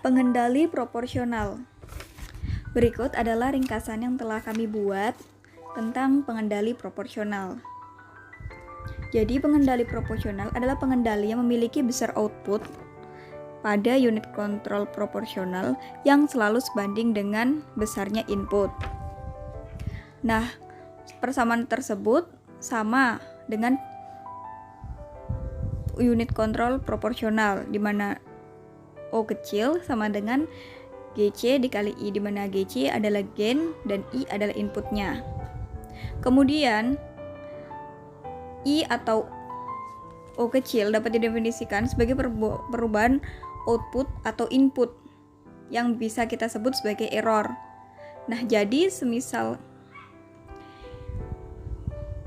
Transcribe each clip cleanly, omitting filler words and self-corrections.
Pengendali proporsional. Berikut adalah ringkasan yang telah kami buat tentang pengendali proporsional. Jadi, pengendali proporsional adalah pengendali yang memiliki besar output pada unit kontrol proporsional yang selalu sebanding dengan besarnya input. Nah, persamaan tersebut sama dengan unit kontrol proporsional, di mana O kecil sama dengan GC dikali I, di mana GC adalah gain dan I adalah inputnya. Kemudian I atau O kecil dapat didefinisikan sebagai perubahan output atau input yang bisa kita sebut sebagai error. Nah, jadi semisal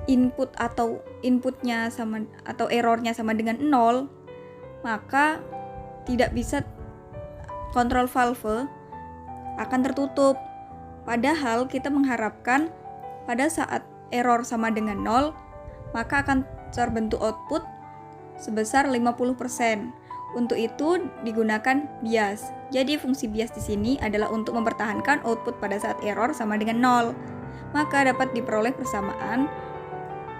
input atau inputnya sama atau errornya sama dengan 0, maka tidak bisa kontrol valve akan tertutup. Padahal kita mengharapkan pada saat error sama dengan 0, maka akan terbentuk output sebesar 50%. Untuk itu digunakan bias. Jadi fungsi bias di sini adalah untuk mempertahankan output pada saat error sama dengan 0. Maka dapat diperoleh persamaan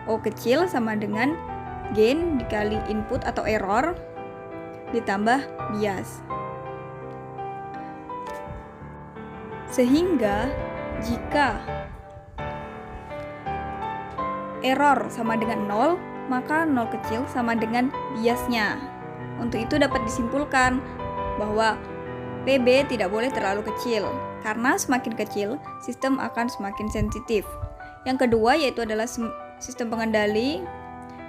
O kecil sama dengan gain dikali input atau error ditambah bias. Sehingga jika error sama dengan 0, maka 0 kecil sama dengan biasnya. Untuk itu dapat disimpulkan bahwa PB tidak boleh terlalu kecil, karena semakin kecil sistem akan semakin sensitif. Yang kedua yaitu adalah sistem pengendali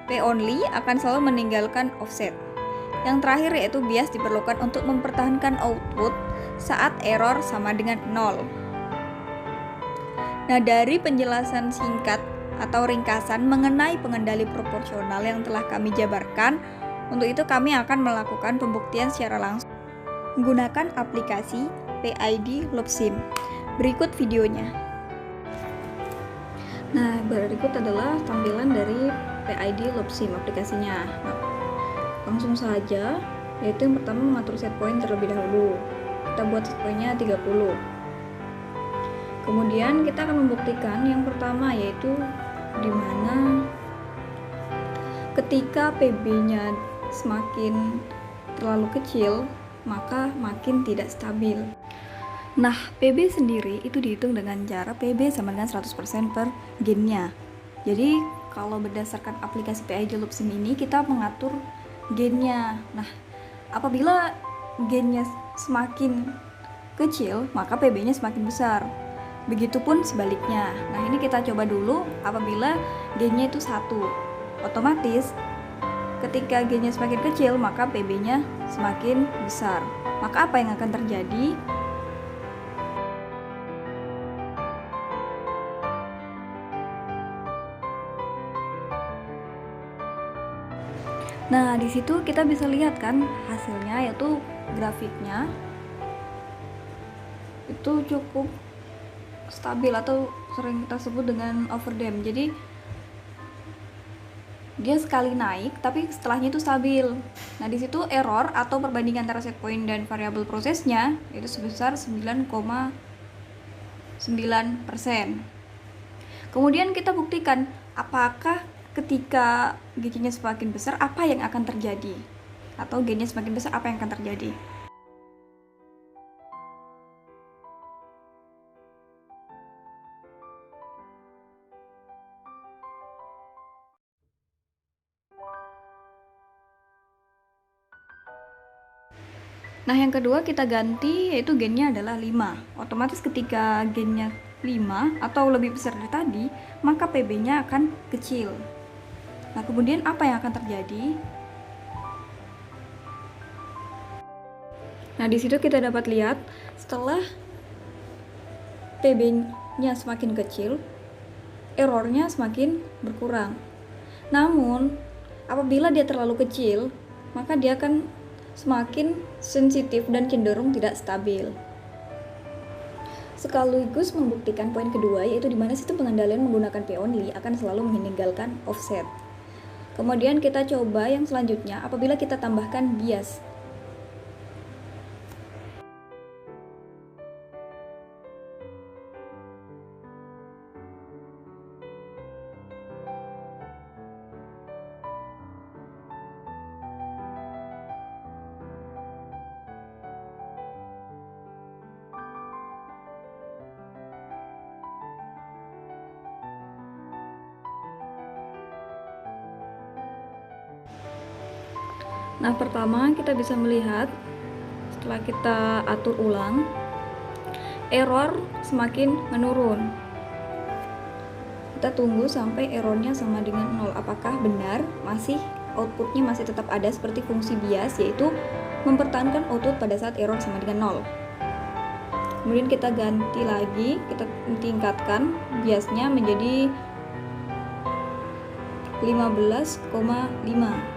P only akan selalu meninggalkan offset. Yang terakhir yaitu bias diperlukan untuk mempertahankan output saat error sama dengan 0. Nah, dari penjelasan singkat atau ringkasan mengenai pengendali proporsional yang telah kami jabarkan, untuk itu kami akan melakukan pembuktian secara langsung menggunakan aplikasi PID LoopSim. Berikut videonya. Nah, berikut adalah tampilan dari PID LoopSim aplikasinya. Nah, langsung saja, yaitu yang pertama mengatur set point terlebih dahulu. Kita buat set point-nya 30. Kemudian kita akan membuktikan yang pertama, yaitu di mana ketika PB-nya semakin terlalu kecil, maka makin tidak stabil. Nah, PB sendiri itu dihitung dengan cara PB sama dengan 100% per gain-nya. Jadi, kalau berdasarkan aplikasi PID LoopSim ini, kita mengatur gain-nya. Nah, apabila gain-nya semakin kecil, maka PB-nya semakin besar. Begitupun sebaliknya. Nah, ini kita coba dulu apabila gain-nya itu 1. Otomatis ketika gain-nya semakin kecil, maka PB-nya semakin besar. Maka apa yang akan terjadi? Nah, di situ kita bisa lihat kan hasilnya, yaitu grafiknya itu cukup stabil atau sering kita sebut dengan overdamp. Jadi dia sekali naik tapi setelahnya itu stabil. Nah, di situ error atau perbandingan antara set point dan variabel prosesnya itu sebesar 9,9%. Kemudian kita buktikan apakah ketika gain-nya semakin besar apa yang akan terjadi, atau gain-nya semakin besar apa yang akan terjadi. Nah, yang kedua kita ganti, yaitu gain-nya adalah 5. Otomatis ketika gain-nya 5 atau lebih besar dari tadi, maka PB-nya akan kecil. Nah, kemudian apa yang akan terjadi? Nah, di situ kita dapat lihat setelah PB-nya semakin kecil, errornya semakin berkurang. Namun, apabila dia terlalu kecil, maka dia akan semakin sensitif dan cenderung tidak stabil. Sekaligus membuktikan poin kedua, yaitu di mana sistem pengendalian menggunakan P only akan selalu meninggalkan offset. Kemudian kita coba yang selanjutnya apabila kita tambahkan bias. Nah, pertama kita bisa melihat setelah kita atur ulang, error semakin menurun. Kita tunggu sampai errornya sama dengan 0. Apakah benar outputnya masih tetap ada seperti fungsi bias, yaitu mempertahankan output pada saat error sama dengan 0. Kemudian kita ganti lagi, kita tingkatkan biasnya menjadi 15,5.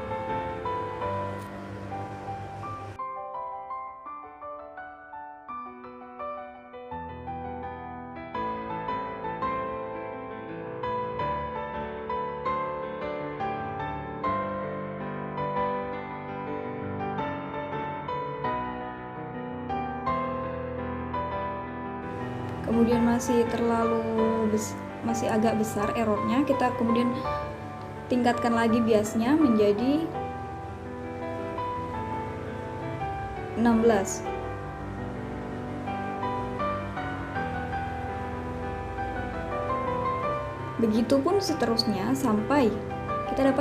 Kemudian masih agak besar errornya, kita kemudian tingkatkan lagi biasnya menjadi 16. Begitupun seterusnya sampai kita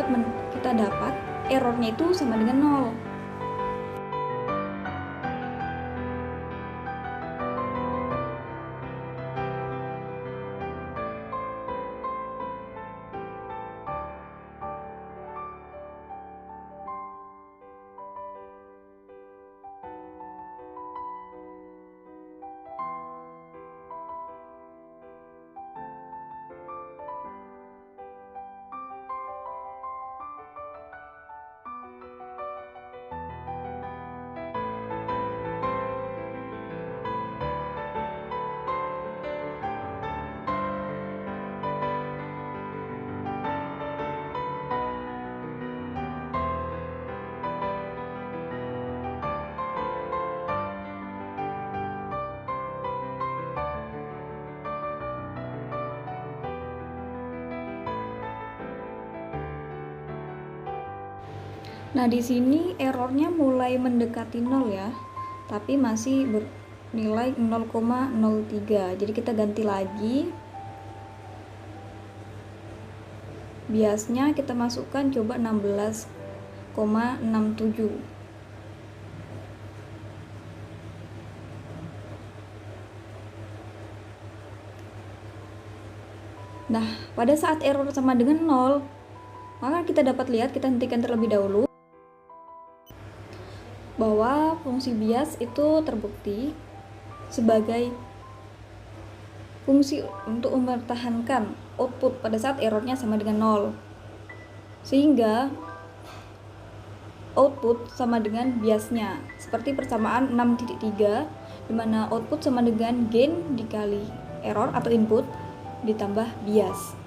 dapat errornya itu sama dengan 0. Nah, di sini errornya mulai mendekati 0 ya, tapi masih bernilai 0,03. Jadi kita ganti lagi. Biasnya kita masukkan coba 16,67. Nah, pada saat error sama dengan 0, maka kita dapat lihat, kita hentikan terlebih dahulu, bahwa fungsi bias itu terbukti sebagai fungsi untuk mempertahankan output pada saat errornya sama dengan 0, sehingga output sama dengan biasnya, seperti persamaan 6.3, di mana output sama dengan gain dikali error atau input ditambah bias.